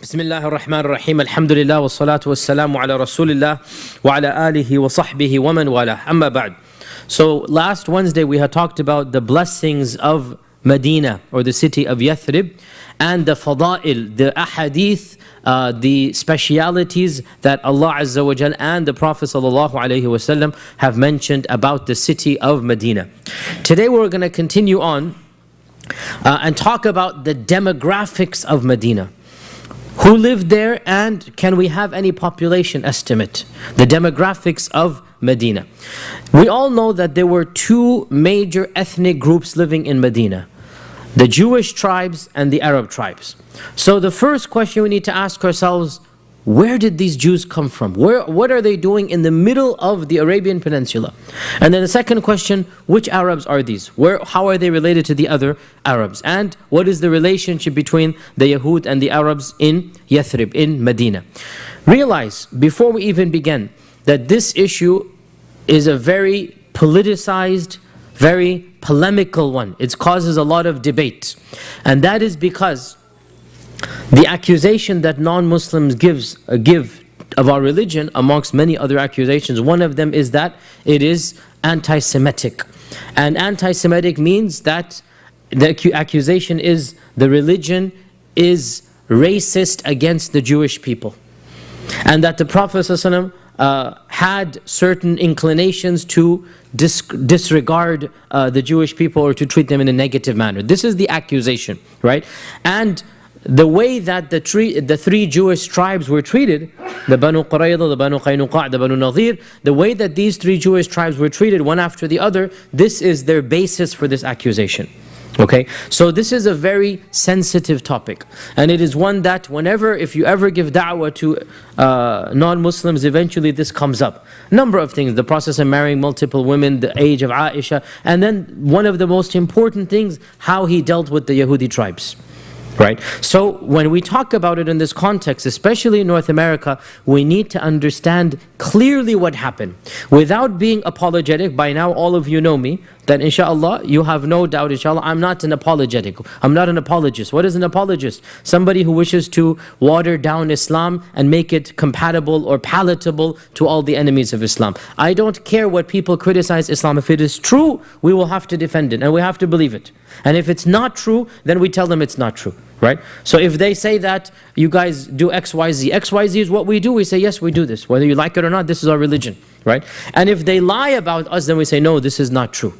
Bismillah ar-Rahman ar-Rahim. Alhamdulillah wa salatu wa salamu ala Rasulillah wa ala alihi wa sahbihi wa man wala. Amma ba'd. So last Wednesday we had talked about the blessings of Medina, or the city of Yathrib, and the fada'il, the ahadith, the specialities that Allah Azza wa Jal and the Prophet Sallallahu Alaihi Wasallam have mentioned about the city of Medina. Today we're going to continue on and talk about the demographics of Medina. Who lived there, and can we have any population estimate? The demographics of Medina. We all know that there were two major ethnic groups living in Medina: the Jewish tribes and the Arab tribes. So the first question we need to ask ourselves, where did these Jews come from? What are they doing in the middle of the Arabian Peninsula? And then the second question, which Arabs are these? How are they related to the other Arabs? And what is the relationship between the Yahud and the Arabs in Yathrib, in Medina? Realize, before we even begin, that this issue is a very politicized, very polemical one. It causes a lot of debate. And that is because the accusation that non-Muslims give of our religion, amongst many other accusations, one of them is that it is anti-Semitic. And anti-Semitic means that the accusation is the religion is racist against the Jewish people. And that the Prophet ﷺ had certain inclinations to disregard the Jewish people, or to treat them in a negative manner. This is the accusation, right? And the way that the three Jewish tribes were treated, the Banu Qurayza, the Banu Qaynuqa', the Banu Nadir, the way that these three Jewish tribes were treated one after the other, this is their basis for this accusation. Okay, so this is a very sensitive topic, and it is one that if you ever give da'wah to non-Muslims, eventually this comes up. Number of things: the process of marrying multiple women, the age of Aisha, and then one of the most important things, how he dealt with the Yahudi tribes. Right? So when we talk about it in this context, especially in North America, we need to understand clearly what happened without being apologetic. By now all of you know me, that inshallah, you have no doubt, inshallah, I'm not an apologetic. I'm not an apologist. What is an apologist? Somebody who wishes to water down Islam and make it compatible or palatable to all the enemies of Islam. I don't care what people criticize Islam. If it is true, we will have to defend it and we have to believe it. And if it's not true, then we tell them it's not true. Right? So if they say that you guys do XYZ, XYZ is what we do, we say yes, we do this. Whether you like it or not, this is our religion. Right? And if they lie about us, then we say no, this is not true.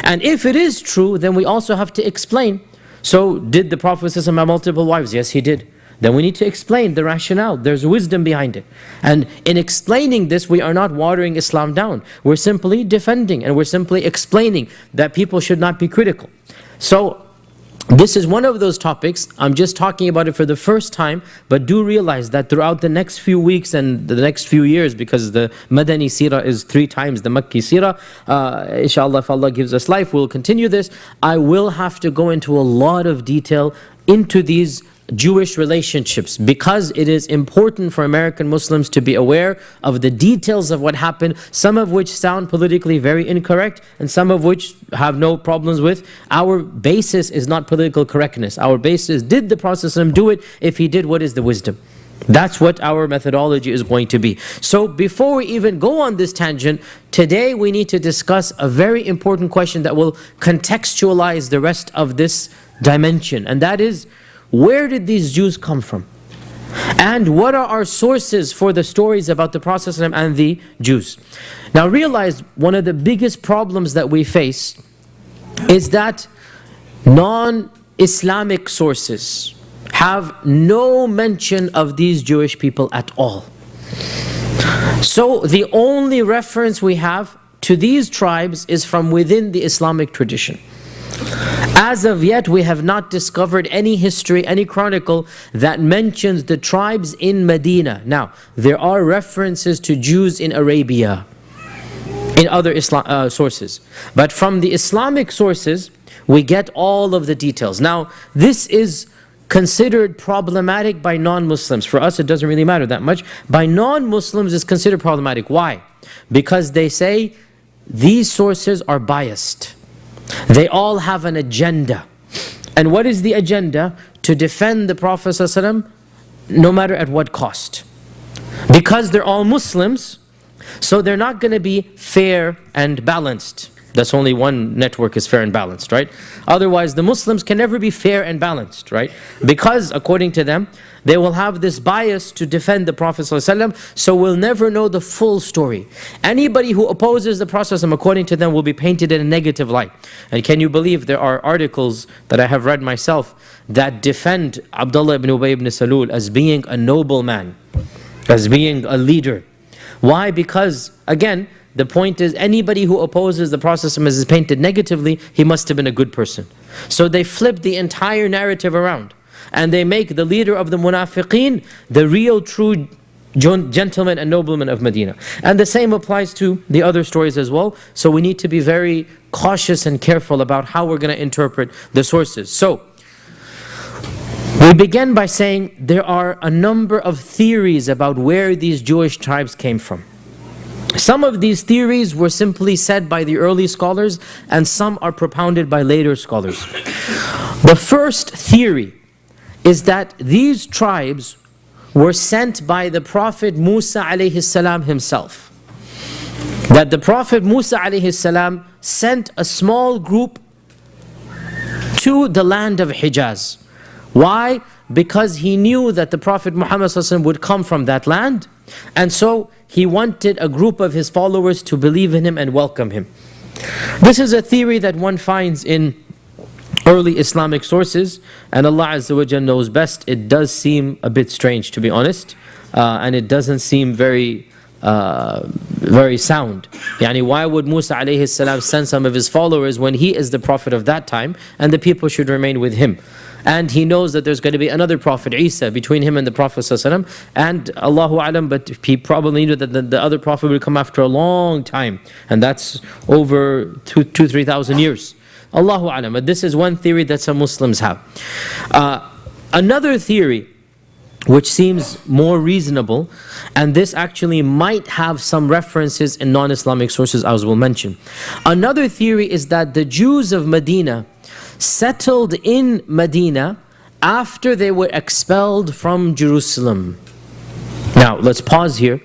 And if it is true, then we also have to explain. So did the Prophet have multiple wives? Yes, he did. Then we need to explain the rationale. There's wisdom behind it. And in explaining this, we are not watering Islam down. We're simply defending, and we're simply explaining that people should not be critical. So this is one of those topics. I'm just talking about it for the first time, but do realize that throughout the next few weeks and the next few years, because the Madani Seerah is 3 times the Makki Seerah, inshallah, if Allah gives us life, we'll continue this. I will have to go into a lot of detail into these Jewish relationships, because it is important for American Muslims to be aware of the details of what happened, some of which sound politically very incorrect and some of which have no problems with. Our basis is not political correctness. Our basis is, did the Prophet do it? If he did, what is the wisdom? That's what our methodology is going to be. So before we even go on this tangent, today we need to discuss a very important question that will contextualize the rest of this dimension, and that is, where did these Jews come from? And what are our sources for the stories about the Prophet ﷺ and the Jews? Now realize, one of the biggest problems that we face is that non-Islamic sources have no mention of these Jewish people at all. So the only reference we have to these tribes is from within the Islamic tradition. As of yet, we have not discovered any history, any chronicle that mentions the tribes in Medina. Now, there are references to Jews in Arabia, in other sources. But from the Islamic sources, we get all of the details. Now, this is considered problematic by non-Muslims. For us, it doesn't really matter that much. By non-Muslims, it's considered problematic. Why? Because they say these sources are biased. They all have an agenda. And what is the agenda? To defend the Prophet ﷺ no matter at what cost. Because they're all Muslims, so they're not going to be fair and balanced. That's only one network is fair and balanced, right? Otherwise, the Muslims can never be fair and balanced, right? Because, according to them, they will have this bias to defend the Prophet ﷺ, so we'll never know the full story. Anybody who opposes the Prophet ﷺ, according to them, will be painted in a negative light. And can you believe there are articles that I have read myself that defend Abdullah ibn Ubay ibn Salul as being a noble man, as being a leader. Why? Because, again, the point is, anybody who opposes the Prophet ﷺ is painted negatively, he must have been a good person. So they flip the entire narrative around. And they make the leader of the munafiqeen the real true gentleman and nobleman of Medina. And the same applies to the other stories as well. So we need to be very cautious and careful about how we're going to interpret the sources. So, we begin by saying there are a number of theories about where these Jewish tribes came from. Some of these theories were simply said by the early scholars, and some are propounded by later scholars. The first theory is that these tribes were sent by the Prophet Musa alayhi salam himself. That the Prophet Musa alayhi salam sent a small group to the land of Hijaz. Why? Because he knew that the Prophet Muhammad ﷺ would come from that land, and so he wanted a group of his followers to believe in him and welcome him. This is a theory that one finds in early Islamic sources, and Allah Azza wa Jalla knows best. It does seem a bit strange, to be honest, and it doesn't seem very sound. Yani, why would Musa alayhi salam send some of his followers when he is the prophet of that time and the people should remain with him? And he knows that there's going to be another prophet, Isa, between him and the Prophet ﷺ. And Allahu Alam, but he probably knew that the other prophet would come after a long time. And that's over 3,000 years. Allahu Alam. But this is one theory that some Muslims have. Another theory, which seems more reasonable, and this actually might have some references in non-Islamic sources, as we'll mention. Another theory is that the Jews of Medina settled in Medina after they were expelled from Jerusalem. Now, let's pause here.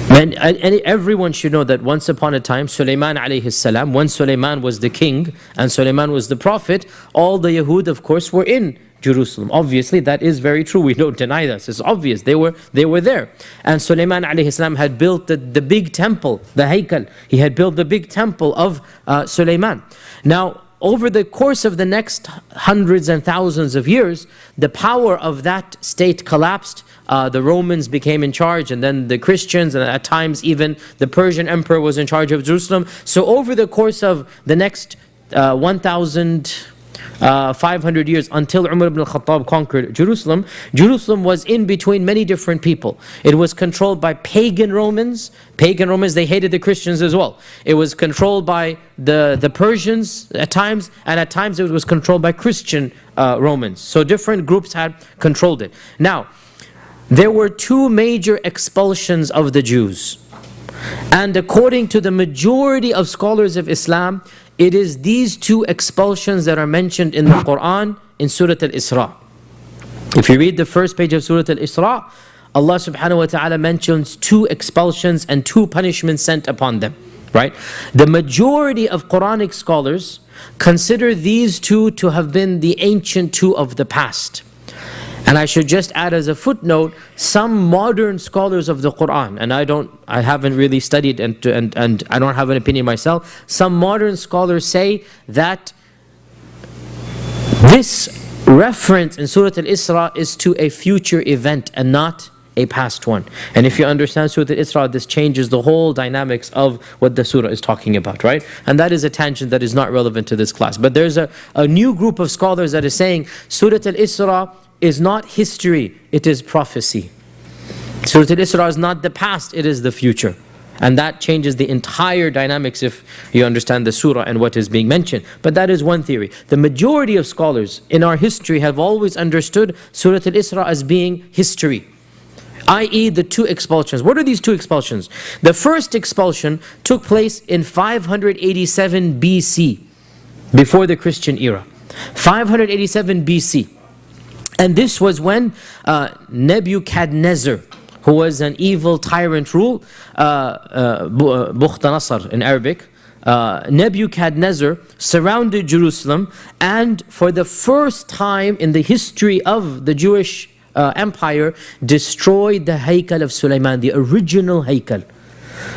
And everyone should know that once upon a time, Sulaiman alayhi salam, when Sulaiman was the king and Sulaiman was the prophet, all the Yahud, of course, were in Jerusalem. Obviously, that is very true. We don't deny this. It's obvious. They were there. And Sulaiman alayhi salam had built the big temple, the Haykal. He had built the big temple of Sulaiman. Now, over the course of the next hundreds and thousands of years, the power of that state collapsed. The Romans became in charge, and then the Christians, and at times even the Persian emperor was in charge of Jerusalem. So over the course of the next 1,500 years, until Umar ibn al-Khattab conquered Jerusalem, Jerusalem was in between many different people. It was controlled by pagan Romans. Pagan Romans, they hated the Christians as well. It was controlled by the Persians at times, and at times it was controlled by Christian Romans. So different groups had controlled it. Now, there were two major expulsions of the Jews. And according to the majority of scholars of Islam, it is these two expulsions that are mentioned in the Quran in Surah Al-Isra. If you read the first page of Surah Al-Isra, Allah subhanahu wa ta'ala mentions two expulsions and two punishments sent upon them. Right? The majority of Quranic scholars consider these two to have been the ancient two of the past. And I should just add as a footnote, some modern scholars of the Quran, and I haven't really studied and I don't have an opinion myself, some modern scholars say that this reference in Surah Al-Isra is to a future event and not a past one. And if you understand Surah Al-Isra, this changes the whole dynamics of what the surah is talking about, right? And that is a tangent that is not relevant to this class. But there's a new group of scholars that is saying Surah Al-Isra is not history, it is prophecy. Surah Al-Isra is not the past, it is the future. And that changes the entire dynamics if you understand the surah and what is being mentioned. But that is one theory. The majority of scholars in our history have always understood Surah Al-Isra as being history, i.e. the two expulsions. What are these two expulsions? The first expulsion took place in 587 BC, before the Christian era. 587 BC. And this was when Nebuchadnezzar, who was an evil tyrant rule, Bukhtanasar in Arabic, Nebuchadnezzar surrounded Jerusalem, and for the first time in the history of the Jewish empire, destroyed the Haykal of Sulaiman, the original Haykal,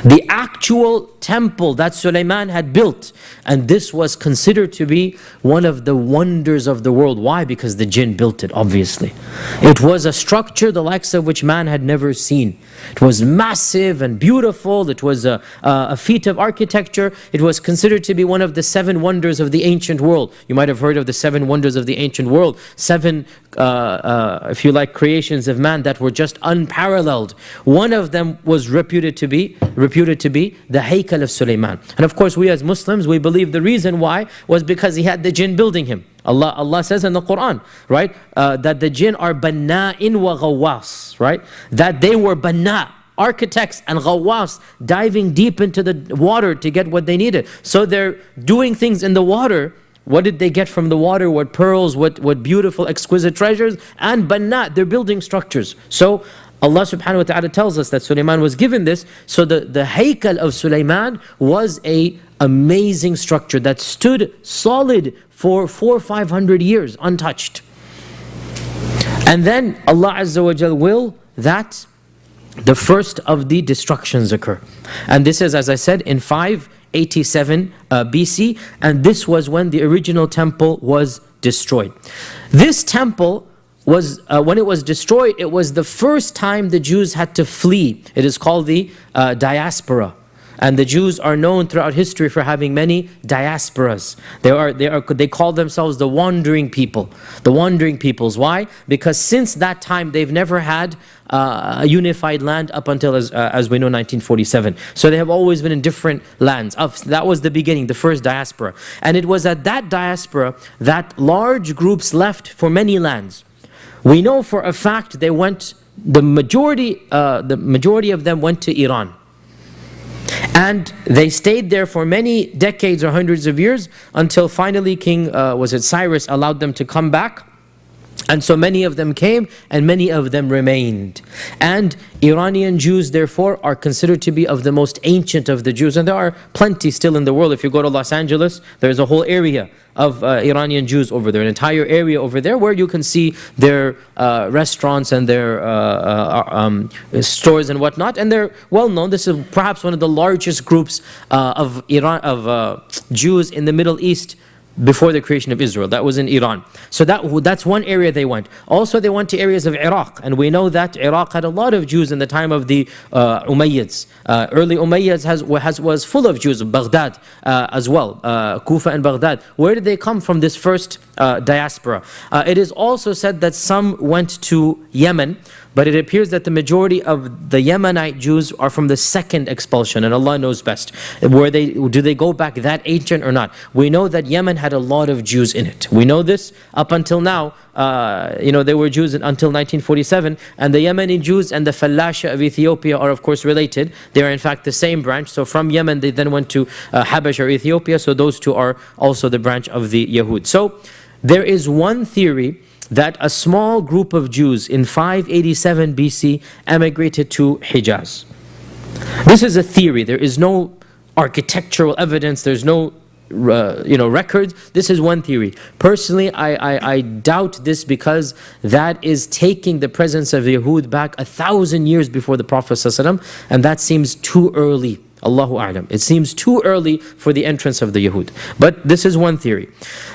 the actual temple that Sulaiman had built. And this was considered to be one of the wonders of the world. Why? Because the jinn built it, obviously. It was a structure the likes of which man had never seen. It was massive and beautiful. It was a feat of architecture. It was considered to be one of the 7 wonders of the ancient world. You might have heard of the 7 wonders of the ancient world. 7, if you like, creations of man that were just unparalleled. One of them was reputed to be the Haykal of Sulaiman. And of course, we as Muslims, we believe the reason why was because he had the jinn building him. Allah says in the Quran, right, that the jinn are banna'in wa ghawwas, right? That they were banna, architects, and ghawwas, diving deep into the water to get what they needed. So they're doing things in the water. What did they get from the water? What pearls, what beautiful, exquisite treasures? And banna, they're building structures. So Allah subhanahu wa ta'ala tells us that Sulaiman was given this. So the Haykal of Sulaiman was a amazing structure that stood solid for 400 or 500 years, untouched. And then Allah Azza wa Jal will that the first of the destructions occur. And this is, as I said, in 587 BC. And this was when the original temple was destroyed. This temple was, when it was destroyed, it was the first time the Jews had to flee. It is called the diaspora. And the Jews are known throughout history for having many diasporas. They call themselves the wandering people. The wandering peoples. Why? Because since that time, they've never had a unified land up until, as we know, 1947. So they have always been in different lands. That was the beginning, the first diaspora. And it was at that diaspora that large groups left for many lands. We know for a fact they went, the majority of them went to Iran. And they stayed there for many decades or hundreds of years until finally King, Cyrus allowed them to come back. And so many of them came and many of them remained. And Iranian Jews, therefore, are considered to be of the most ancient of the Jews. And there are plenty still in the world. If you go to Los Angeles, there's a whole area of Iranian Jews over there, an entire area over there where you can see their restaurants and their stores and whatnot. And they're well known. This is perhaps one of the largest groups of Jews in the Middle East before the creation of Israel. That was in Iran. So that's one area they went. Also they went to areas of Iraq, and we know that Iraq had a lot of Jews in the time of the Umayyads. Early Umayyads was full of Jews. Baghdad as well, Kufa and Baghdad. Where did they come from, this first diaspora? It is also said that some went to Yemen, but it appears that the majority of the Yemenite Jews are from the second expulsion, and Allah knows best. Do they go back that ancient or not? We know that Yemen had a lot of Jews in it. We know this up until now. There were Jews until 1947, and the Yemeni Jews and the Falasha of Ethiopia are of course related. They are in fact the same branch. So from Yemen they then went to Habash or Ethiopia. So those two are also the branch of the Yahud. So there is one theory that a small group of Jews in 587 BC emigrated to Hijaz. This is a theory. There is no architectural evidence. There's no records. This is one theory. Personally, I doubt this, because that is taking the presence of Yahud back 1,000 years before the Prophet ﷺ, and that seems too early. Allahu A'lam. It seems too early for the entrance of the Yahud. But this is one theory.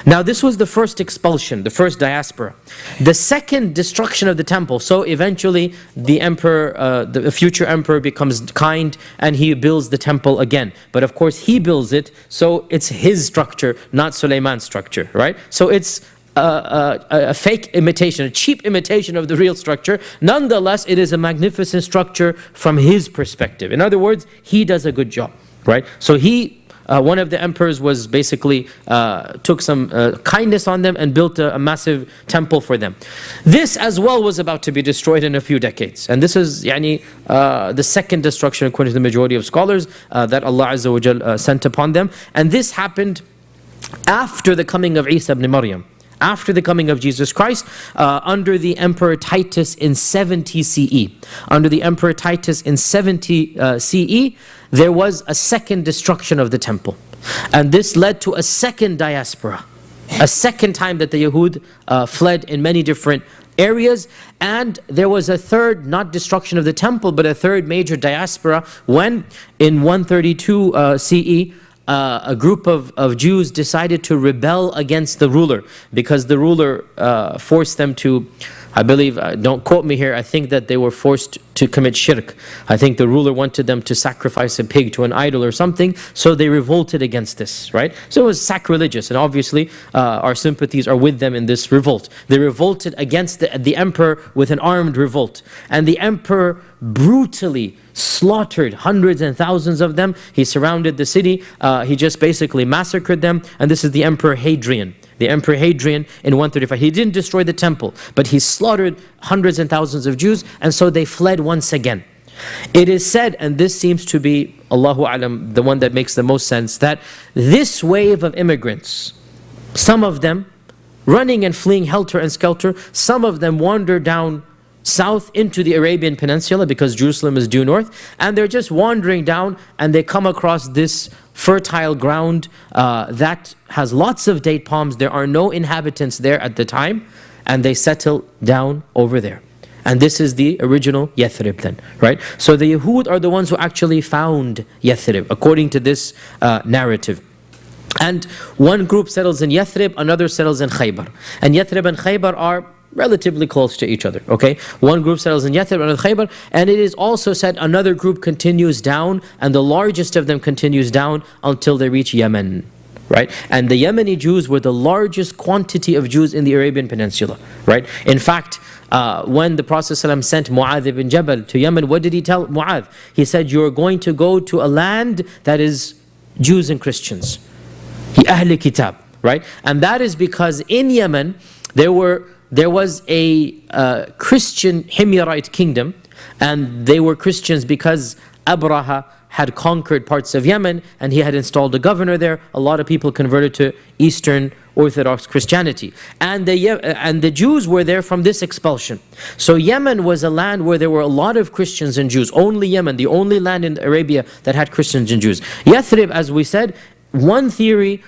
Now this was the first expulsion, the first diaspora. The second destruction of the temple. So eventually the emperor, the future emperor becomes kind and he builds the temple again. But of course he builds it, so it's his structure, not Sulaiman's structure, right? So it's a fake imitation, a cheap imitation of the real structure. Nonetheless, it is a magnificent structure from his perspective. In other words, he does a good job, right? So one of the emperors was basically took some kindness on them and built a massive temple for them. This as well was about to be destroyed in a few decades, and this is the second destruction according to the majority of scholars that Allah Azza wa Jal sent upon them. And this happened after the coming of Isa ibn Maryam. after the coming of Jesus Christ, under the Emperor Titus in 70 CE. Under the Emperor Titus in 70 CE, there was a second destruction of the temple. And this led to a second diaspora. A second time that the Yahud fled in many different areas. And there was a third, not destruction of the temple, but a third major diaspora when in 132 CE, a group of Jews decided to rebel against the ruler because the ruler forced them to, I believe, don't quote me here, I think that they were forced to commit shirk. I think the ruler wanted them to sacrifice a pig to an idol or something, so they revolted against this, right? So it was sacrilegious, and obviously our sympathies are with them in this revolt. They revolted against the emperor with an armed revolt, and the emperor brutally slaughtered hundreds and thousands of them. He surrounded the city, he just basically massacred them, and this is the Emperor Hadrian. The Emperor Hadrian in 135. He didn't destroy the temple, but he slaughtered hundreds and thousands of Jews, and so they fled once again. It is said, and this seems to be, Allahu Alam, the one that makes the most sense, that this wave of immigrants, some of them running and fleeing helter and skelter, some of them wander down south into the Arabian Peninsula because Jerusalem is due north, and they're just wandering down and they come across this fertile ground that has lots of date palms. There are no inhabitants there at the time, and they settle down over there. And this is the original Yathrib then, right? So the Yahud are the ones who actually found Yathrib, according to this narrative. And one group settles in Yathrib, another settles in Khaybar. And Yathrib and Khaybar are relatively close to each other, okay? One group settles in Yathrib, another Khaybar, and it is also said another group continues down, and the largest of them continues down until they reach Yemen, right? And the Yemeni Jews were the largest quantity of Jews in the Arabian Peninsula, right? In fact, when the Prophet ﷺ sent Mu'adh ibn Jabal to Yemen, what did he tell Mu'adh? He said, you're going to go to a land that is Jews and Christians. Ahl Kitab, right? And that is because in Yemen, there was a Christian Himyarite kingdom, and they were Christians because Abraha had conquered parts of Yemen and he had installed a governor there. A lot of people converted to Eastern Orthodox Christianity, and the Jews were there from this expulsion. So Yemen was a land where there were a lot of Christians and Jews. Only Yemen, the only land in Arabia that had Christians and Jews. Yathrib, as we said, one theory,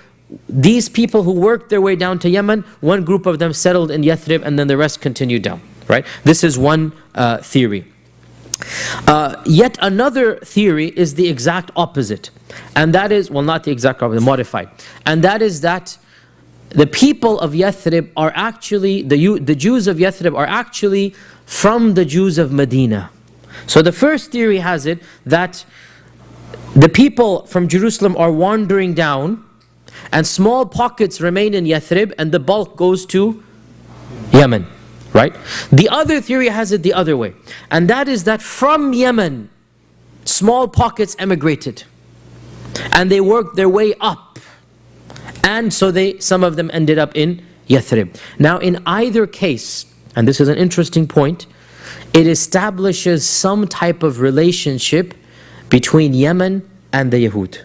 these people who worked their way down to Yemen, one group of them settled in Yathrib and then the rest continued down, right? This is one theory. Yet another theory is the exact opposite, and that is, well, not the exact opposite, modified, and that is that the people of Yathrib are actually, the Jews of Yathrib are actually from the Jews of Medina. So the first theory has it that the people from Jerusalem are wandering down, and small pockets remain in Yathrib, and the bulk goes to Yemen, right? The other theory has it the other way, and that is that from Yemen, small pockets emigrated, and they worked their way up, and so some of them ended up in Yathrib. Now in either case, and this is an interesting point, it establishes some type of relationship between Yemen and the Yahud.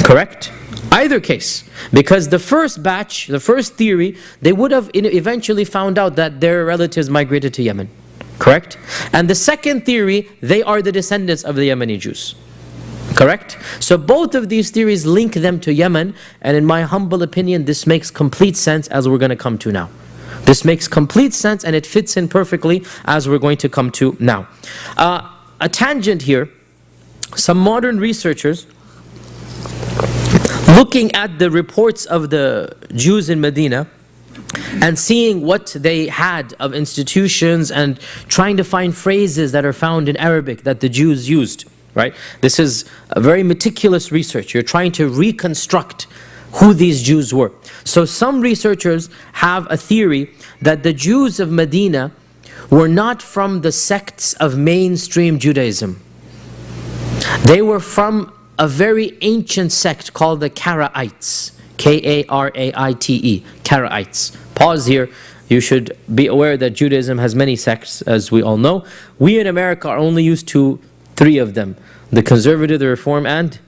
Correct? Either case, because the first batch, the first theory, they would have eventually found out that their relatives migrated to Yemen. Correct? And the second theory, they are the descendants of the Yemeni Jews. Correct? So both of these theories link them to Yemen, and in my humble opinion, this makes complete sense, as we're going to come to now. This makes complete sense, and it fits in perfectly as we're going to come to now. A tangent here, some modern researchers, looking at the reports of the Jews in Medina and seeing what they had of institutions and trying to find phrases that are found in Arabic that the Jews used, right? This is a very meticulous research. You're trying to reconstruct who these Jews were. So some researchers have a theory that the Jews of Medina were not from the sects of mainstream Judaism. They were from a very ancient sect called the Karaites. K-A-R-A-I-T-E, Karaites. Pause here. You should be aware that Judaism has many sects, as we all know. We in America are only used to 3 of them: the conservative, the reform, and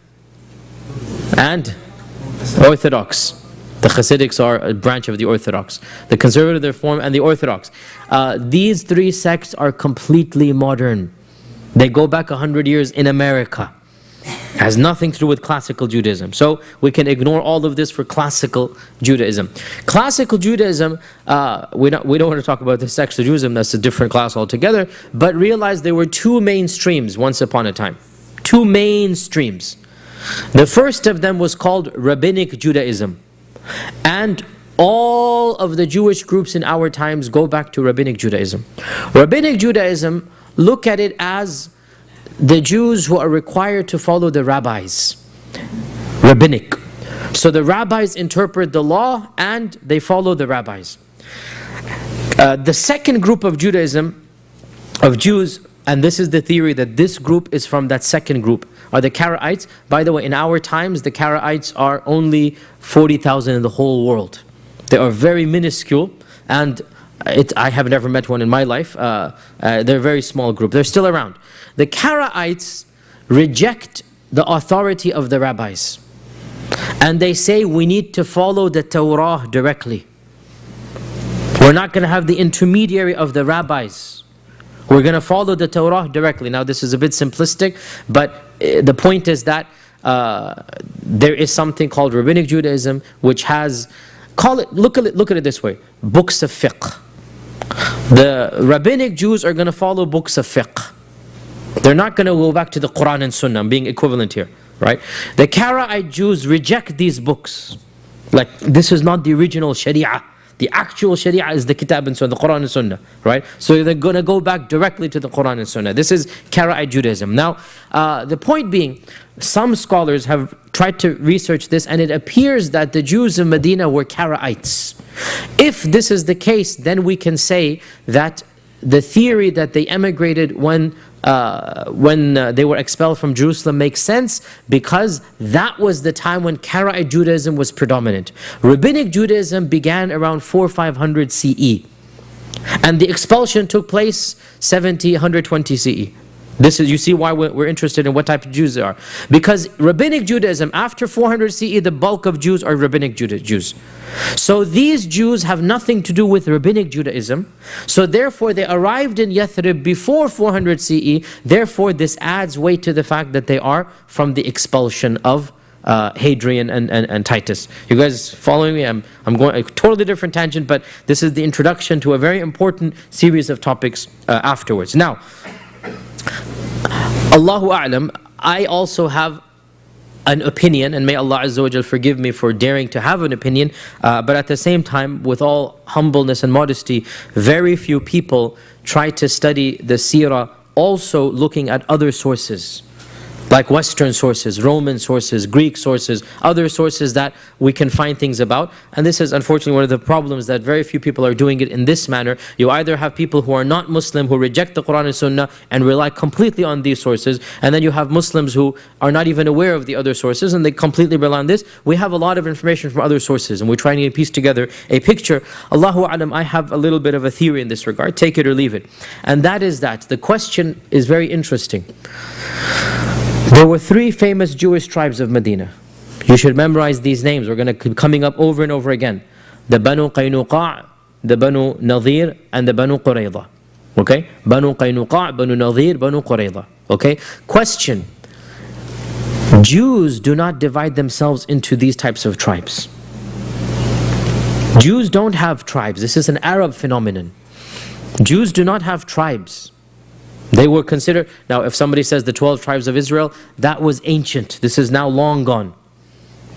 Orthodox. The Hasidics are a branch of the Orthodox. The Conservative, the Reform, and the Orthodox. These three sects are completely modern. They go back 100 years in America. It has nothing to do with classical Judaism. So we can ignore all of this for classical Judaism. Classical Judaism, we don't want to talk about the sects of Judaism, that's a different class altogether, but realize there were two main streams once upon a time. Two main streams. The first of them was called Rabbinic Judaism. And all of the Jewish groups in our times go back to Rabbinic Judaism. Rabbinic Judaism, look at it as the Jews who are required to follow the rabbis. Rabbinic. So the rabbis interpret the law and they follow the rabbis. The second group of Judaism, of Jews, and this is the theory that this group is from that second group, are the Karaites. By the way, in our times, the Karaites are only 40,000 in the whole world. They are very minuscule, and I have never met one in my life. They're a very small group. They're still around. The Karaites reject the authority of the rabbis. And they say we need to follow the Torah directly. We're not going to have the intermediary of the rabbis. We're going to follow the Torah directly. Now this is a bit simplistic, but the point is that there is something called Rabbinic Judaism, which has, look at it this way, books of fiqh. The Rabbinic Jews are going to follow books of fiqh. They're not going to go back to the Quran and Sunnah. I'm being equivalent here, right? The Karaite Jews reject these books. Like, this is not the original Sharia. The actual Sharia is the Kitab and Sunnah, the Quran and Sunnah, right? So they're going to go back directly to the Quran and Sunnah. This is Karaite Judaism. Now, the point being, some scholars have tried to research this, and it appears that the Jews of Medina were Karaites. If this is the case, then we can say that the theory that they emigrated when they were expelled from Jerusalem makes sense, because that was the time when Karaite Judaism was predominant. Rabbinic Judaism began around 400-500 CE. And the expulsion took place 120 CE. This is, you see why we're interested in what type of Jews they are. Because Rabbinic Judaism, after 400 CE, the bulk of Jews are Rabbinic Jews. So these Jews have nothing to do with Rabbinic Judaism. So therefore they arrived in Yathrib before 400 CE. Therefore this adds weight to the fact that they are from the expulsion of Hadrian and Titus. You guys following me? I'm going a totally different tangent, but this is the introduction to a very important series of topics afterwards. Now, Allahu A'lam, I also have an opinion, and may Allah Azza wa Jal forgive me for daring to have an opinion, but at the same time, with all humbleness and modesty, very few people try to study the seerah also looking at other sources, like Western sources, Roman sources, Greek sources, other sources that we can find things about. And this is unfortunately one of the problems, that very few people are doing it in this manner. You either have people who are not Muslim, who reject the Quran and Sunnah and rely completely on these sources, and then you have Muslims who are not even aware of the other sources and they completely rely on this. We have a lot of information from other sources and we're trying to piece together a picture. Allahu A'lam, I have a little bit of a theory in this regard, take it or leave it. And that is that the question is very interesting. There were three famous Jewish tribes of Medina. You should memorize these names. We're going to keep coming up over and over again. The Banu Qaynuqa', the Banu Nadir, and the Banu Qurayza. Okay? Banu Qaynuqa', Banu Nadir, Banu Qurayza. Okay? Question. Jews do not divide themselves into these types of tribes. Jews don't have tribes. This is an Arab phenomenon. Jews do not have tribes. They were considered, now if somebody says the 12 tribes of Israel, that was ancient. This is now long gone.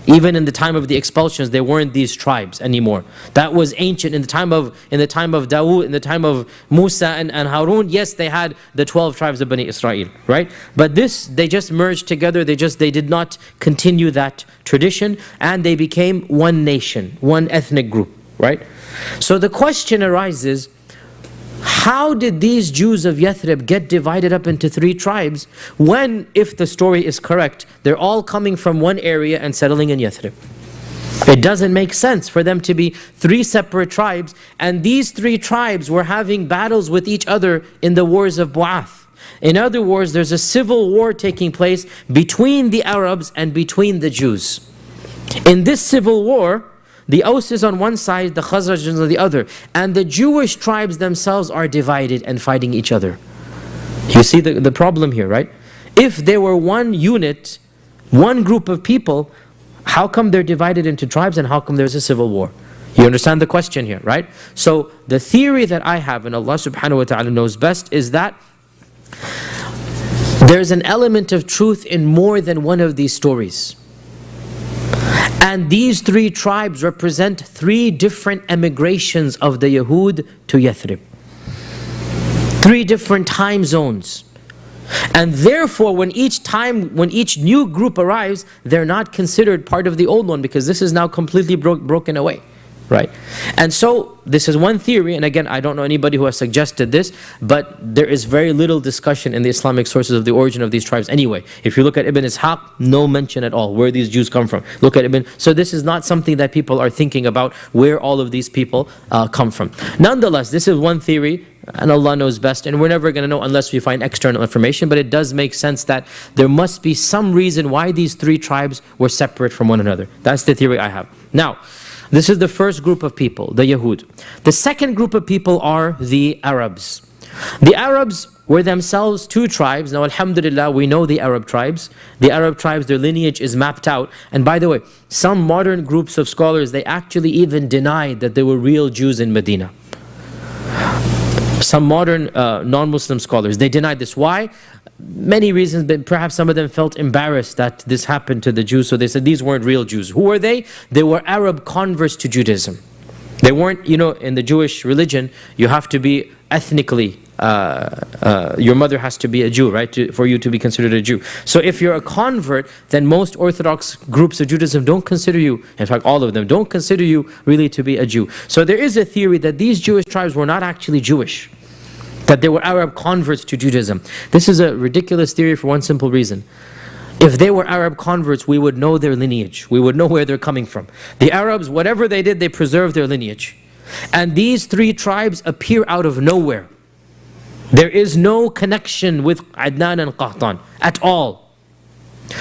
Even in the time of the expulsions, there weren't these tribes anymore. That was ancient. In the time of Dawood, in the time of Musa and Harun, yes, they had the 12 tribes of Bani Israel, right? But this, they just merged together. They did not continue that tradition, and they became one nation, one ethnic group, right? So the question arises, how did these Jews of Yathrib get divided up into three tribes when, if the story is correct, they're all coming from one area and settling in Yathrib? It doesn't make sense for them to be three separate tribes, and these three tribes were having battles with each other in the wars of Bu'ath. In other words, there's a civil war taking place between the Arabs and between the Jews. In this civil war, The Aus is on one side, the Khazraj is on the other. And the Jewish tribes themselves are divided and fighting each other. You see the problem here, right? If they were one unit, one group of people, how come they're divided into tribes and how come there's a civil war? You understand the question here, right? So the theory that I have, and Allah subhanahu wa ta'ala knows best, is that there's an element of truth in more than one of these stories. And these three tribes represent three different emigrations of the Yahud to Yathrib. Three different time zones. And therefore, when each new group arrives, they're not considered part of the old one because this is now completely broken away. Right? And so, this is one theory, and again, I don't know anybody who has suggested this, but there is very little discussion in the Islamic sources of the origin of these tribes anyway. If you look at Ibn Ishaq, no mention at all where these Jews come from. Look at Ibn, so this is not something that people are thinking about, where all of these people come from. Nonetheless, this is one theory, and Allah knows best, and we're never going to know unless we find external information, but it does make sense that there must be some reason why these three tribes were separate from one another. That's the theory I have. Now, this is the first group of people, the Yahud. The second group of people are the Arabs. The Arabs were themselves two tribes. Now, alhamdulillah, we know the Arab tribes. The Arab tribes, their lineage is mapped out. And by the way, some modern groups of scholars, they actually even denied that there were real Jews in Medina. Some modern non-Muslim scholars, they denied this. Why? Many reasons, but perhaps some of them felt embarrassed that this happened to the Jews, so they said these weren't real Jews. Who were they? They were Arab converts to Judaism. They weren't, you know, in the Jewish religion, you have to be ethnically, your mother has to be a Jew, right, for you to be considered a Jew. So if you're a convert, then most Orthodox groups of Judaism don't consider you, in fact all of them, don't consider you really to be a Jew. So there is a theory that these Jewish tribes were not actually Jewish, that they were Arab converts to Judaism. This is a ridiculous theory for one simple reason. If they were Arab converts, we would know their lineage. We would know where they're coming from. The Arabs, whatever they did, they preserved their lineage. And these three tribes appear out of nowhere. There is no connection with Adnan and Qahtan at all.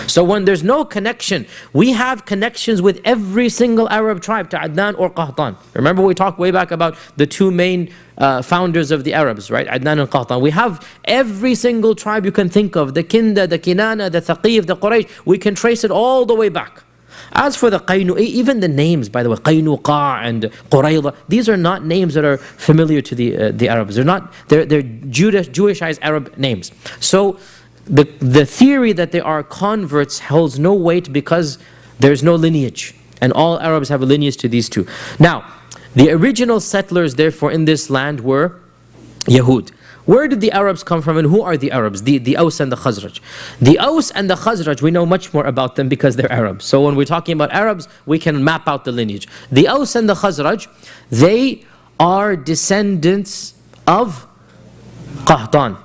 So when there's no connection, we have connections with every single Arab tribe to Adnan or Qahtan. Remember we talked way back about the two main founders of the Arabs, right? Adnan and Qahtan. We have every single tribe you can think of, the Kinda, the Kinana, the Thaqif, the Quraysh. We can trace it all the way back. As for the Qaynu, even the names, by the way, Qaynuqa and Qurayza, these are not names that are familiar to the Arabs. They're Jewishized Arab names. So the theory that they are converts holds no weight because there's no lineage. And all Arabs have a lineage to these two. Now, the original settlers, therefore, in this land were Yahud. Where did the Arabs come from and who are the Arabs? The Aus and the Khazraj. The Aus and the Khazraj, we know much more about them because they're Arabs. So when we're talking about Arabs, we can map out the lineage. The Aus and the Khazraj, they are descendants of Qahtan.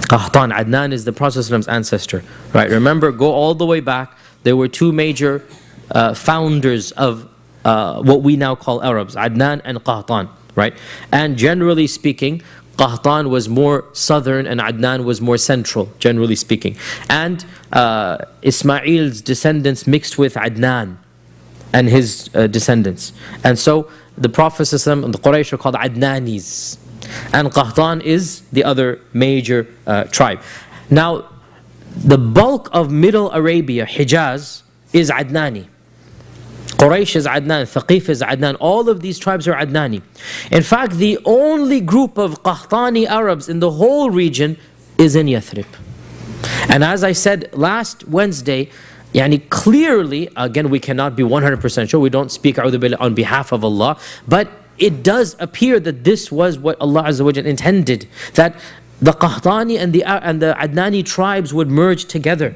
Qahtan, Adnan is the Prophet's ancestor. Right? Remember, go all the way back. There were two major founders of what we now call Arabs, Adnan and Qahtan. Right? And generally speaking, Qahtan was more southern and Adnan was more central, generally speaking. And Ismail's descendants mixed with Adnan and his descendants. And so the Prophet and the Quraysh are called Adnanis. And Qahtan is the other major tribe. Now, the bulk of Middle Arabia, Hijaz, is Adnani. Quraysh is Adnan, Thaqif is Adnan, all of these tribes are Adnani. In fact, the only group of Qahtani Arabs in the whole region is in Yathrib. And as I said last Wednesday, clearly, again we cannot be 100% sure, we don't speak on behalf of Allah, but it does appear that this was what Allah Azza wa Jalla intended, that the Qahtani and the Adnani tribes would merge together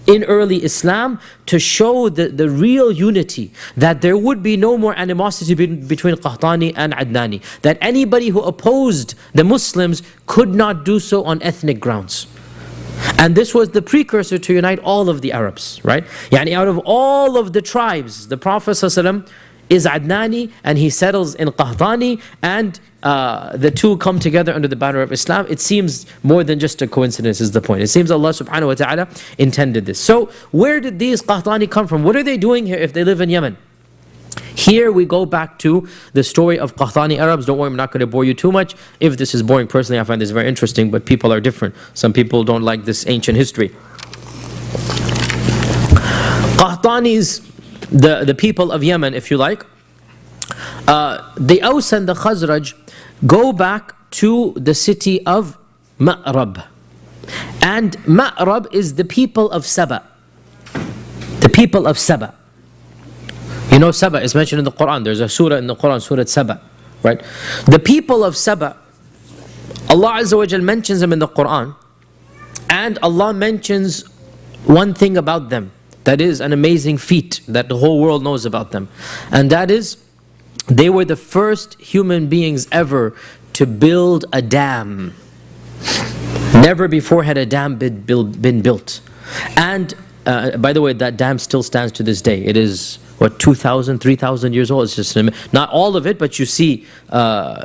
in early Islam to show the real unity, that there would be no more animosity between Qahtani and Adnani, that anybody who opposed the Muslims could not do so on ethnic grounds. And this was the precursor to unite all of the Arabs, right? Out of all of the tribes, the Prophet ﷺ is Adnani and he settles in Qahtani, and the two come together under the banner of Islam. It seems more than just a coincidence is the point. It seems Allah subhanahu wa ta'ala intended this. So where did these Qahtani come from? What are they doing here if they live in Yemen? Here we go back to the story of Qahtani Arabs. Don't worry, I'm not going to bore you too much. If this is boring, personally, I find this very interesting, but people are different. Some people don't like this ancient history. Qahtanis, the people of Yemen, if you like, the Aus and the Khazraj go back to the city of Ma'rab. And Ma'rab is the people of Saba. The people of Saba. You know Saba is mentioned in the Quran. There's a surah in the Quran, Surah Saba. Right? The people of Saba, Allah Azza wa Jal mentions them in the Quran. And Allah mentions one thing about them. That is an amazing feat that the whole world knows about them. And that is, they were the first human beings ever to build a dam. Never before had a dam been built. And by the way, that dam still stands to this day. It is, 2,000, 3,000 years old. It's just not all of it, but you see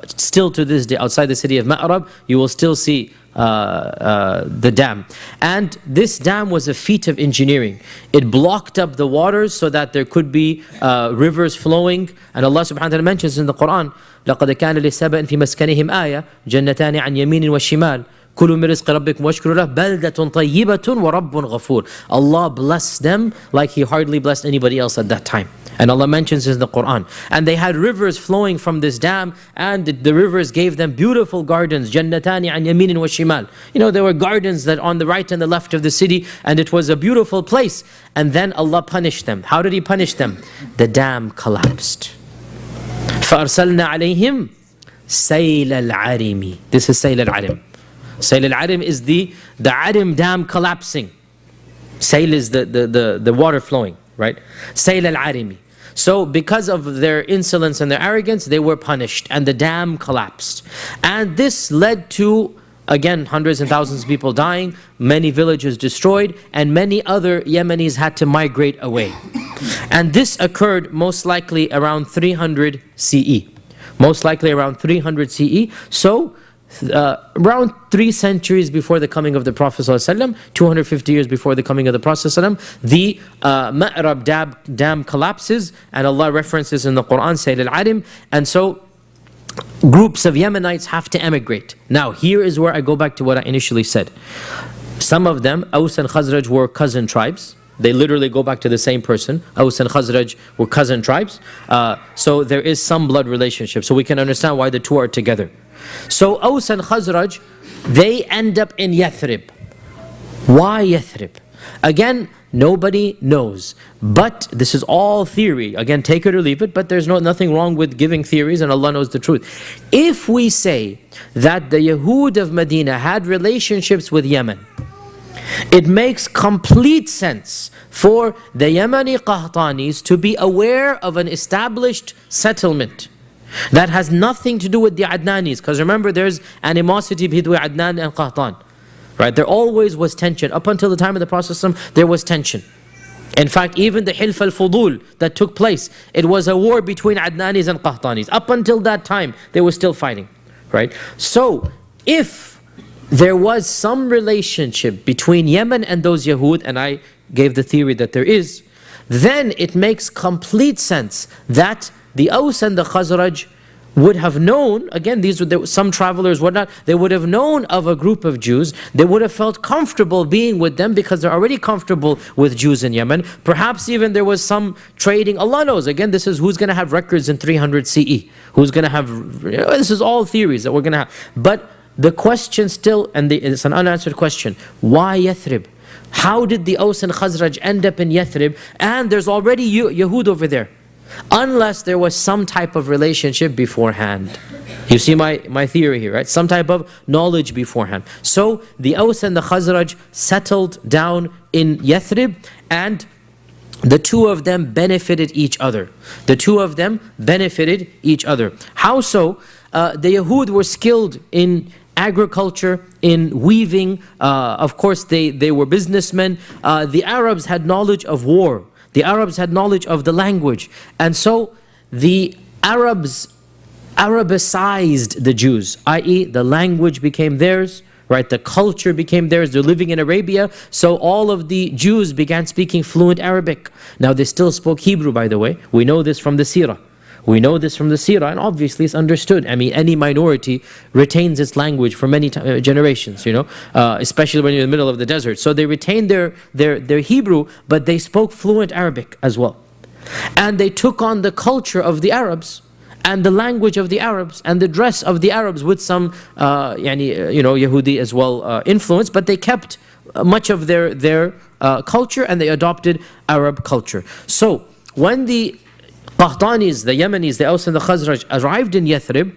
still to this day, outside the city of Ma'rab, you will still see the dam. And this dam was a feat of engineering. It blocked up the waters so that there could be rivers flowing. And Allah subhanahu wa ta'ala mentions in the Quran, لَقَدْ كَانَ لِسَبَأٍ فِي مَسْكَنِهِمْ آيَةٌ جَنَّتَانِ عَنْ يَمِينٍ وَشِمَالٍ كُلُوا مِنْ رِزْقِ رَبِّكُمْ وَاشْكُرُوا لَهُ بَلْدَةٌ طَيِّبَةٌ وَرَبٌّ غَفُورٌ. Allah blessed them like He hardly blessed anybody else at that time. And Allah mentions this in the Quran. And they had rivers flowing from this dam, and the rivers gave them beautiful gardens. جَنَّتَانِ عَنْ يَمِينٍ وَشِمَالٍ. You know, there were gardens that on the right and the left of the city, and it was a beautiful place. And then Allah punished them. How did He punish them? The dam collapsed. فَأَرْسَلْنَا عَلَيْهِمْ سَيْلَ الْعَرِمِ. This is Sayl al-Arim. Sayl al-Arim is the Arim dam collapsing. Sayl is the water flowing, right? Sayl al-Arimi. So because of their insolence and their arrogance, they were punished and the dam collapsed. And this led to, again, hundreds and thousands of people dying, many villages destroyed, and many other Yemenis had to migrate away. And this occurred most likely around 300 CE. Most likely around 300 CE. So around 3 centuries before the coming of the Prophet ﷺ, 250 years before the coming of the Prophet ﷺ, the Ma'rab dam collapses, and Allah references in the Quran, Sayl al-Arim, and so groups of Yemenites have to emigrate. Now here is where I go back to what I initially said. Some of them, Aus and Khazraj, were cousin tribes. They literally go back to the same person. Aus and Khazraj were cousin tribes. So there is some blood relationship. So we can understand why the two are together. So Aus and Khazraj, they end up in Yathrib. Why Yathrib? Again, nobody knows. But this is all theory. Again, take it or leave it, but there's nothing wrong with giving theories, and Allah knows the truth. If we say that the Yahud of Medina had relationships with Yemen, it makes complete sense for the Yemeni Qahtanis to be aware of an established settlement that has nothing to do with the Adnanis. Because remember, there's animosity between Adnan and Qahtan. Right? There always was tension. Up until the time of the Prophet, there was tension. In fact, even the Hilf al-Fudul that took place, it was a war between Adnanis and Qahtanis. Up until that time, they were still fighting. Right? So, if there was some relationship between Yemen and those Yahud, and I gave the theory that there is, then it makes complete sense that the Aus and the Khazraj would have known, again, these were some travelers, whatnot, they would have known of a group of Jews. They would have felt comfortable being with them because they're already comfortable with Jews in Yemen. Perhaps even there was some trading. Allah knows. Again, this is who's going to have records in 300 CE. Who's going to have, this is all theories that we're going to have. But the question still, and it's an unanswered question, why Yathrib? How did the Aus and Khazraj end up in Yathrib? And there's already Yahud over there. Unless there was some type of relationship beforehand. You see my theory here, right? Some type of knowledge beforehand. So the Aus and the Khazraj settled down in Yathrib, and the two of them benefited each other. The two of them benefited each other. How so? The Yahud were skilled in agriculture, in weaving. Of course, they were businessmen. The Arabs had knowledge of war. The Arabs had knowledge of the language. And so the Arabs Arabicized the Jews, i.e. the language became theirs, right? The culture became theirs. They're living in Arabia, so all of the Jews began speaking fluent Arabic. Now they still spoke Hebrew, by the way. We know this from the Seerah. We know this from the Seerah, and obviously it's understood. I mean, any minority retains its language for many generations, especially when you're in the middle of the desert. So they retained their Hebrew, but they spoke fluent Arabic as well. And they took on the culture of the Arabs, and the language of the Arabs, and the dress of the Arabs, with some Yahudi as well influence, but they kept much of their culture, and they adopted Arab culture. So when the Qahtanis, the Yemenis, the Aus and the Khazraj arrived in Yathrib,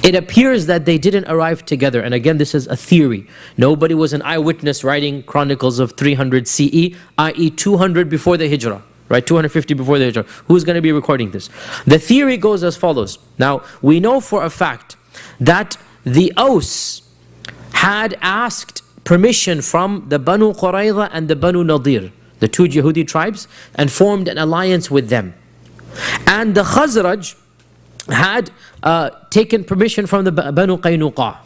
it appears that they didn't arrive together. And again, this is a theory. Nobody was an eyewitness writing chronicles of 300 CE, i.e. 200 before the Hijrah. Right, 250 before the Hijrah. Who's going to be recording this? The theory goes as follows. Now, we know for a fact that the Aus had asked permission from the Banu Qurayza and the Banu Nadir, the two Yahudi tribes, and formed an alliance with them. And the Khazraj had taken permission from the Banu Qaynuqa.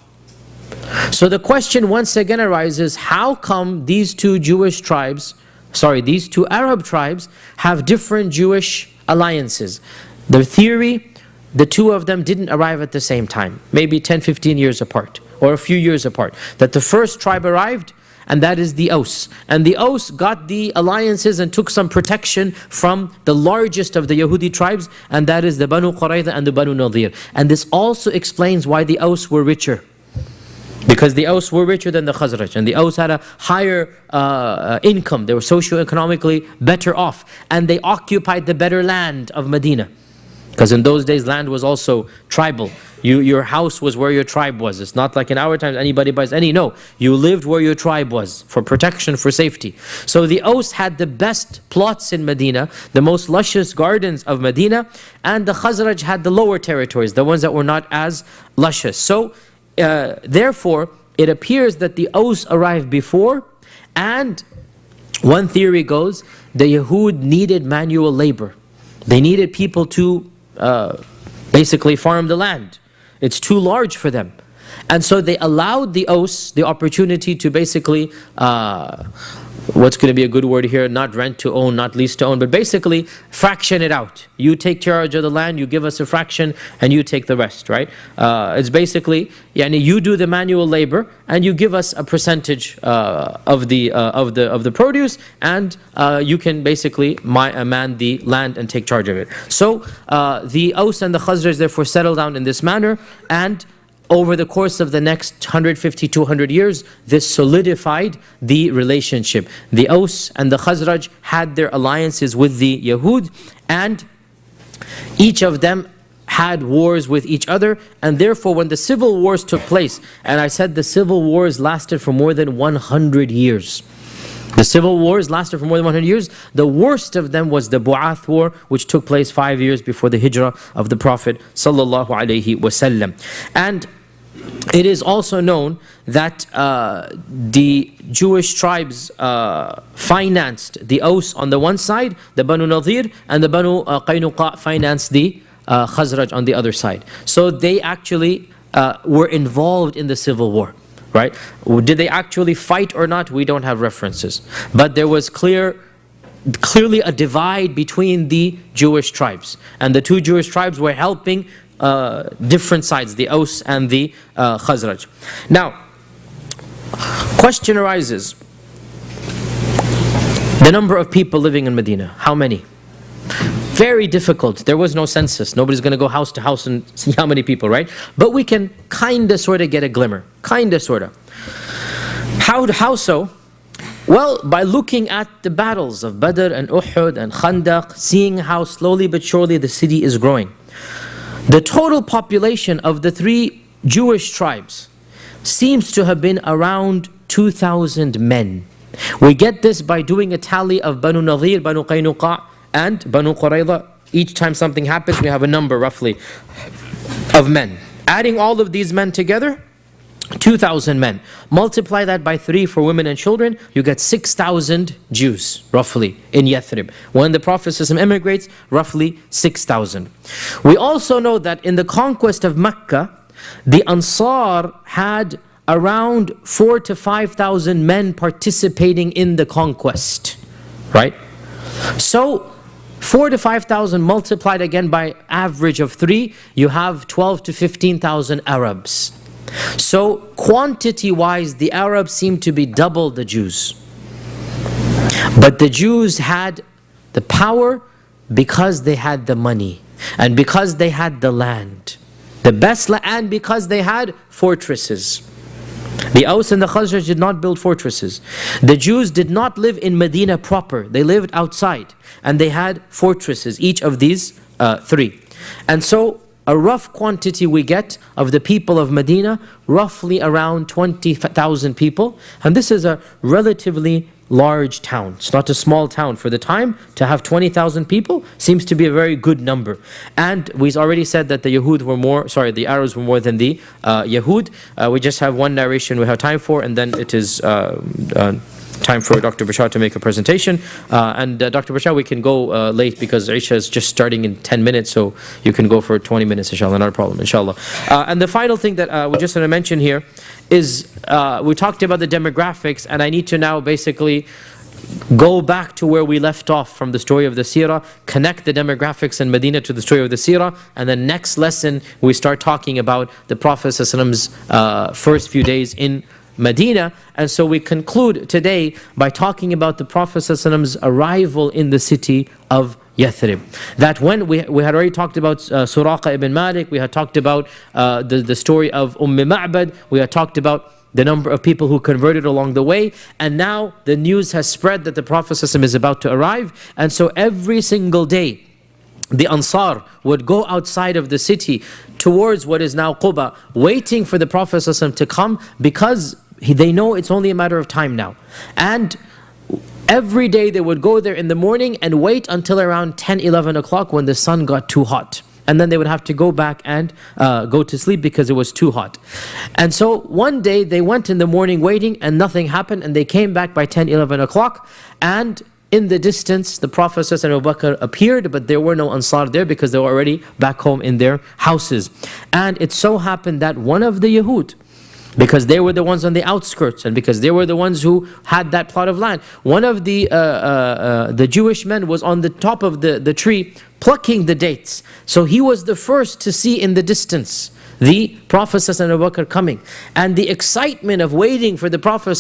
So the question once again arises, how come these two these two Arab tribes have different Jewish alliances? The theory, the two of them didn't arrive at the same time, maybe 10, 15 years apart, or a few years apart. That the first tribe arrived, and that is the Aus. And the Aus got the alliances and took some protection from the largest of the Yahudi tribes, and that is the Banu Qurayza and the Banu Nadir. And this also explains why the Aus were richer. Because the Aus were richer than the Khazraj, and the Aus had a higher income. They were socio-economically better off, and they occupied the better land of Medina. Because in those days, land was also tribal. Your house was where your tribe was. It's not like in our times, anybody buys any. No, you lived where your tribe was, for protection, for safety. So the Aus had the best plots in Medina, the most luscious gardens of Medina, and the Khazraj had the lower territories, the ones that were not as luscious. So therefore, it appears that the Aus arrived before, and one theory goes, the Yahud needed manual labor. They needed people to basically farm the land. It's too large for them. And so they allowed the Aus the opportunity to basically, what's going to be a good word here, not rent to own, not lease to own, but basically fraction it out. You take charge of the land, you give us a fraction, and you take the rest, right? It's basically, you do the manual labor, and you give us a percentage of the produce, and you can basically man the land and take charge of it. So the Aus and the Khazraj therefore settle down in this manner, and over the course of the next 150, 200 years, this solidified the relationship. The Aus and the Khazraj had their alliances with the Yahud, and each of them had wars with each other, and therefore when the civil wars took place, and I said the civil wars lasted for more than 100 years. The civil wars lasted for more than 100 years. The worst of them was the Bu'ath war, which took place 5 years before the Hijrah of the Prophet sallallahu alaihi wasallam. And it is also known that the Jewish tribes financed the Aus on the one side, the Banu Nadir, and the Banu Qaynuqa financed the Khazraj on the other side. So they actually were involved in the civil war. Right? Did they actually fight or not? We don't have references. But there was clearly a divide between the Jewish tribes. And the two Jewish tribes were helping different sides, the Aus and the Khazraj. Now, question arises. The number of people living in Medina, how many? Very difficult. There was no census. Nobody's going to go house to house and see how many people, right? But we can kind of sort of get a glimmer. Kind of sort of. How so? Well, by looking at the battles of Badr and Uhud and Khandaq, seeing how slowly but surely the city is growing. The total population of the three Jewish tribes seems to have been around 2,000 men. We get this by doing a tally of Banu Nadir, Banu Qaynuqa, and Banu Qurayza. Each time something happens, we have a number roughly of men. Adding all of these men together, 2,000 men. Multiply that by 3 for women and children, you get 6,000 Jews, roughly, in Yathrib. When the Prophet emigrates, roughly 6,000. We also know that in the conquest of Mecca, the Ansar had around 4,000 to 5,000 men participating in the conquest, right? So 4,000 to 5,000 multiplied again by average of 3, you have 12,000 to 15,000 Arabs. So quantity-wise, the Arabs seem to be double the Jews. But the Jews had the power because they had the money and because they had the land. The best land, and because they had fortresses. The Aus and the Khazraj did not build fortresses. The Jews did not live in Medina proper. They lived outside. And they had fortresses, each of these 3. And so a rough quantity we get of the people of Medina, roughly around 20,000 people. And this is a relatively large town. It's not a small town. For the time, to have 20,000 people seems to be a very good number. And we've already said that the the Arabs were more than the Yahud. We just have one narration we have time for, and then it is time for Dr. Bashar to make a presentation. And Dr. Bashar, we can go late because Isha is just starting in 10 minutes, so you can go for 20 minutes, inshallah, not a problem, inshallah. And the final thing that we just want to mention here is we talked about the demographics, and I need to now basically go back to where we left off from the story of the seerah, connect the demographics in Medina to the story of the seerah, and then next lesson we start talking about the Prophet ﷺ's first few days in Medina. And so we conclude today by talking about the Prophet ﷺ's arrival in the city of Yathrib. That when we had already talked about Suraqa ibn Malik, we had talked about the story of Ma'bad, we had talked about the number of people who converted along the way, and now the news has spread that the Prophet ﷺ is about to arrive. And so every single day the Ansar would go outside of the city towards what is now Quba, waiting for the Prophet ﷺ to come, because they know it's only a matter of time now. And every day they would go there in the morning and wait until around 10, 11 o'clock when the sun got too hot. And then they would have to go back and go to sleep because it was too hot. And so one day they went in the morning waiting and nothing happened, and they came back by 10, 11 o'clock, and in the distance the Prophet and Abu Bakr appeared, but there were no Ansar there because they were already back home in their houses. And it so happened that one of the Yahud, because they were the ones on the outskirts, and because they were the ones who had that plot of land, one of the Jewish men was on the top of the tree plucking the dates. So he was the first to see in the distance the Prophet and Abu Bakr coming. And the excitement of waiting for the Prophet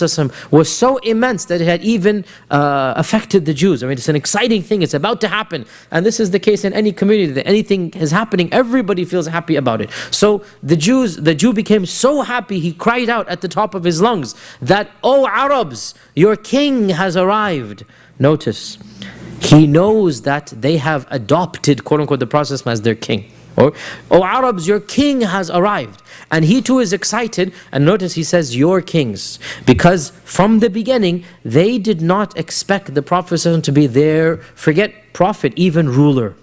was so immense that it had even affected the Jews. I mean, it's an exciting thing, it's about to happen. And this is the case in any community, that anything is happening, everybody feels happy about it. So the Jew became so happy, he cried out at the top of his lungs that, "O Arabs, your king has arrived." Notice, he knows that they have adopted, quote unquote, the Prophet as their king. Or, "O Arabs, your king has arrived." And he too is excited. And notice he says, "your kings." Because from the beginning, they did not expect the Prophet to be their, forget prophet, even ruler.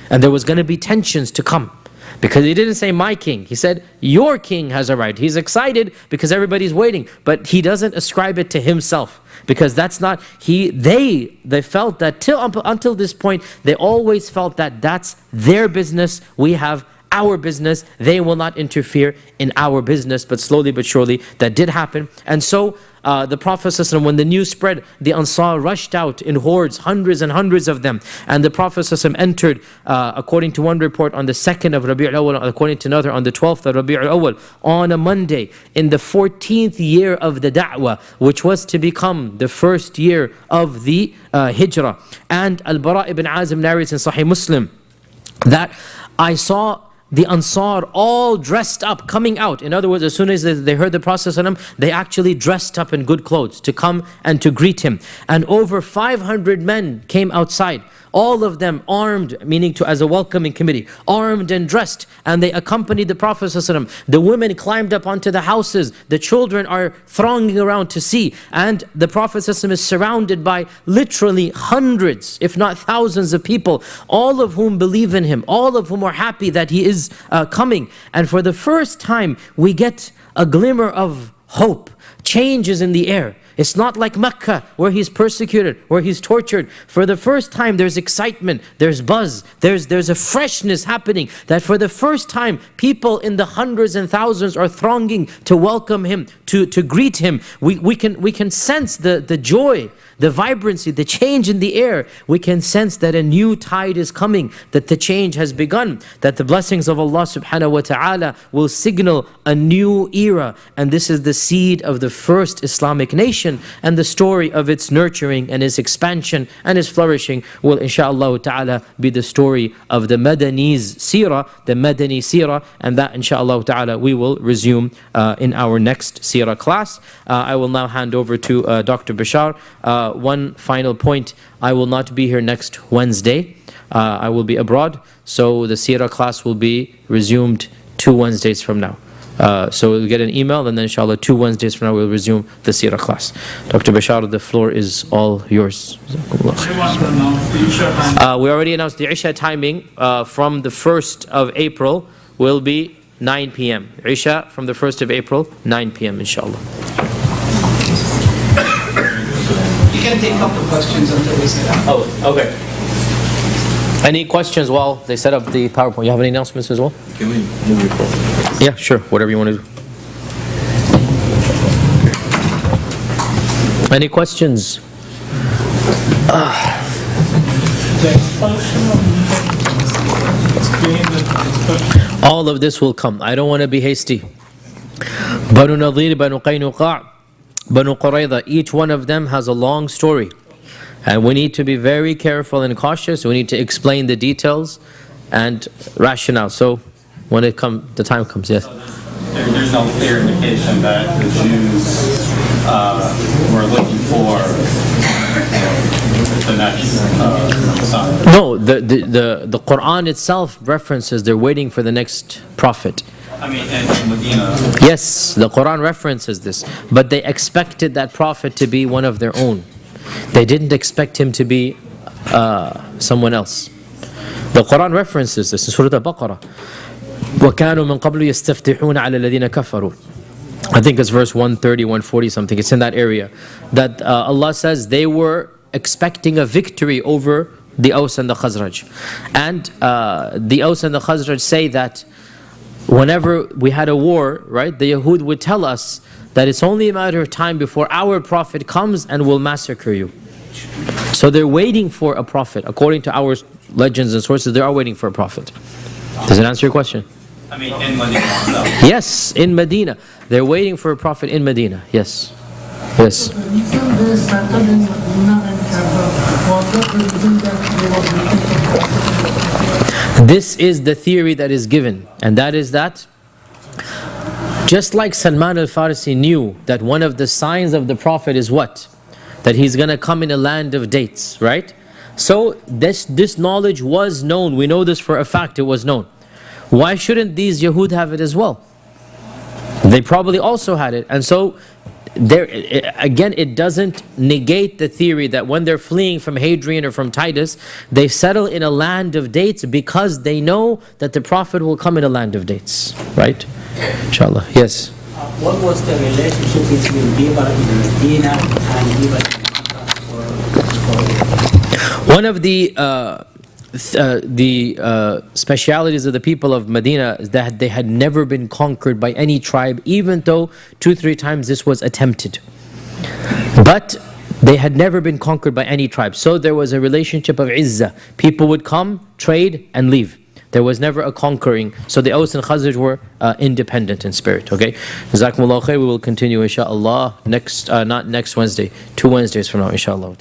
And there was going to be tensions to come. Because he didn't say my king, he said your king has arrived. He's excited because everybody's waiting, but he doesn't ascribe it to himself, because that's not, they felt that until this point, they always felt that that's their business, we have our business, they will not interfere in our business. But slowly but surely that did happen. And so the Prophet ﷺ, when the news spread, the Ansar rushed out in hordes, hundreds and hundreds of them. And the Prophet ﷺ entered, according to one report, on the 2nd of Rabi' al-Awwal, according to another, on the 12th of Rabi' al-Awwal, on a Monday, in the 14th year of the Da'wah, which was to become the first year of the Hijrah. And Al-Bara' ibn Azim narrates in Sahih Muslim that I saw the Ansar all dressed up, coming out. In other words, as soon as they heard the Prophet ﷺ, they actually dressed up in good clothes to come and to greet him. And over 500 men came outside, all of them armed, meaning as a welcoming committee, armed and dressed, and they accompanied the Prophet ﷺ. The women climbed up onto the houses, the children are thronging around to see, and the Prophet ﷺ is surrounded by literally hundreds, if not thousands of people, all of whom believe in him, all of whom are happy that he is coming. And for the first time, we get a glimmer of hope. Change is in the air. It's not like Mecca where he's persecuted, where he's tortured. For the first time there's excitement, there's buzz, there's a freshness happening, that for the first time people in the hundreds and thousands are thronging to welcome him, to greet him. We can sense the joy, the vibrancy, the change in the air. We can sense that a new tide is coming, that the change has begun, that the blessings of Allah subhanahu wa ta'ala will signal a new era. And this is the seed of the first Islamic nation, and the story of its nurturing and its expansion and its flourishing will inshaAllah ta'ala be the story of the Madani's seerah, the Madani seerah, and that inshaAllah ta'ala we will resume in our next seerah class. I will now hand over to Dr. Bashar. One final point: I will not be here next Wednesday. I will be abroad, so the seerah class will be resumed 2 Wednesdays from now. So we'll get an email, and then inshallah 2 Wednesdays from now we'll resume the seerah class. Dr. Bashar, the floor is all yours. We already announced the Isha timing from the 1st of April will be 9 p.m. Isha from the 1st of April, 9 p.m. inshallah. You can take up the questions until we set up. Oh, okay. Any questions while they set up the PowerPoint? You have any announcements as well? Can we move it forward? Yeah, sure. Whatever you want to do. Any questions? All of this will come. I don't want to be hasty. Banu Nadir, Banu Qaynuqa', Banu Qurayza, each one of them has a long story. And we need to be very careful and cautious. We need to explain the details and rationale. So when the time comes, yes. So there's no clear indication that the Jews were looking for the next Messiah. No, the Quran itself references they're waiting for the next prophet. I mean, in Medina. Yes, the Quran references this, but they expected that prophet to be one of their own. They didn't expect him to be someone else. The Quran references this in Surah Al-Baqarah. وَكَانُوا مِن قَبْلُ يَسْتَفْتِحُونَ عَلَى الَّذِينَ كَفَرُوا. I think it's verse 130, 140 something. It's in that area. That Allah says they were expecting a victory over the Aus and the Khazraj. And the Aus and the Khazraj say that whenever we had a war, right, the Yahud would tell us that it's only a matter of time before our prophet comes and will massacre you. So they're waiting for a prophet. According to our legends and sources, they are waiting for a prophet. Does it answer your question? I mean, in Medina itself. Yes, in Medina. They're waiting for a prophet in Medina. Yes. Yes. This is the theory that is given, and that is that just like Salman al-Farisi knew that one of the signs of the Prophet is what? That he's going to come in a land of dates, right? So this knowledge was known. We know this for a fact, it was known. Why shouldn't these Yahud have it as well? They probably also had it. And so, again, it doesn't negate the theory that when they're fleeing from Hadrian or from Titus, they settle in a land of dates because they know that the Prophet will come in a land of dates, right? Inshallah. Yes. What was the relationship between people in Medina and people in Mecca? One of the specialities of the people of Medina is that they had never been conquered by any tribe, even though 2-3 times this was attempted. But they had never been conquered by any tribe. So there was a relationship of izzah. People would come, trade, and leave. There was never a conquering. So the Aus and Khazraj were independent in spirit. Okay? Jazakumullah khair. We will continue inshallah next, not next Wednesday, 2 Wednesdays from now inshallah.